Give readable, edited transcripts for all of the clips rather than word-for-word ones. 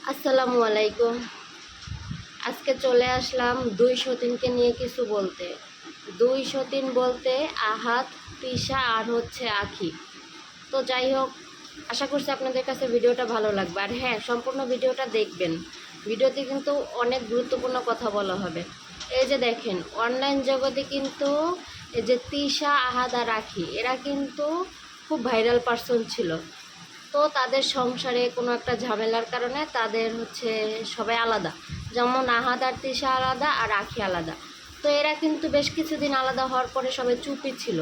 আসসালামু আলাইকুম। আজকে চলে আসলাম দুই সতীনকে নিয়ে কিছু বলতে। দুই সতীন বলতে আহাদ, তিশা আর হচ্ছে আখি। তো যাই হোক, আশা করছি আপনাদের কাছে ভিডিওটা ভালো লাগবে। আর হ্যাঁ, সম্পূর্ণ ভিডিওটা দেখবেন। ভিডিওতে কিন্তু অনেক গুরুত্বপূর্ণ কথা বলা হবে। এই যে দেখেন, অনলাইন জগতে কিন্তু এই যে তিশা, আহাদ আর আখি, এরা কিন্তু খুব ভাইরাল পারসন ছিল। তো তাদের সংসারে কোনো একটা ঝামেলার কারণে তাদের হচ্ছে সবাই আলাদা। যেমন আহাদ আর তিশা আলাদা আর আখি আলাদা। তো এরা কিন্তু বেশ কিছুদিন আলাদা হওয়ার পরে সবাই চুপই ছিল।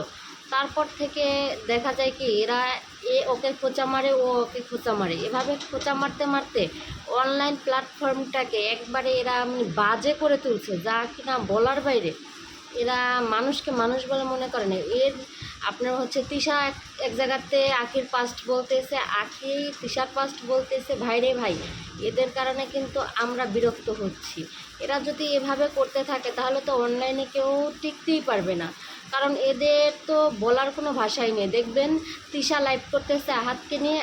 তারপর থেকে দেখা যায় কি, এরা ওকে খোঁচা মারে, ও ওকে খোঁচা মারে, এভাবে খোঁচা মারতে মারতে অনলাইন প্ল্যাটফর্মটাকে একবারে এরা বাজে করে তুলছে, যা কিনা বলার বাইরে। এরা মানুষকে মানুষ বলে মনে করে না। আপনার হচ্ছে তিশা এক জায়গাতে আখির পাস্ট বলতেছে, আখি তিশার পাস্ট বলতেছে। ভাই রে ভাই, এদের কারণে কিন্তু আমরা বিরক্ত হচ্ছি। এরা যদি এভাবে করতে থাকে তাহলে তো অনলাইনে কেউ টিকতেই পারবে না। কারণ এদের তো বলার কোনো ভাষাই নেই। দেখবেন তিশা লাইভ করতেছে আহাতকে নিয়ে,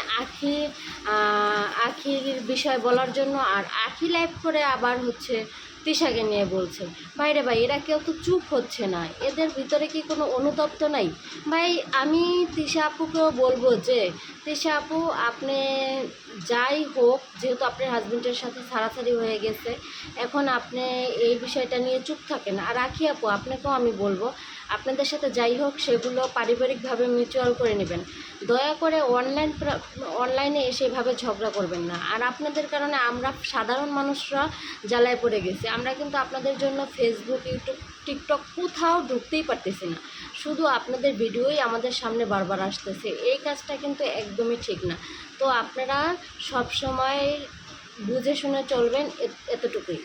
আখির বিষয় বলার জন্য, আর আখি লাইভ করে আবার হচ্ছে তিশাকে নিয়ে বলছে। ভাইরে ভাই, এরা কেউ তো চুপ হচ্ছে না। এদের ভিতরে কি কোনো অনুতপ্ত নাই? ভাই, আমি তিশা আপুকেও বলবো যে, তিশা আপু, আপনি যাই হোক, যেহেতু আপনার হাজবেন্ডের সাথে ছাড়াছাড়ি হয়ে গেছে, এখন আপনি এই বিষয়টা নিয়ে চুপ থাকেন। আর রাখি আপু, আপনাকেও আমি বলবো, আপনাদের সাথে যাই হোক সেগুলো পারিবারিকভাবে মিউচুয়াল করে নেবেন। দয়া করে অনলাইনে এসে এভাবে ঝগড়া করবেন না। আর আপনাদের কারণে আমরা সাধারণ মানুষরা জ্বালায় পড়ে গেছি। আমরা কিন্তু আপনাদের জন্য ফেসবুক, ইউটিউব, টিকটক কোথাও ঢুকতেই পারতেছি না। শুধু আপনাদের ভিডিওই আমাদের সামনে বারবার আসতেছে। এই কাজটা কিন্তু একদমই ঠিক না। তো আপনারা সব সময় বুঝে শুনে চলবেন, এতটুকুই।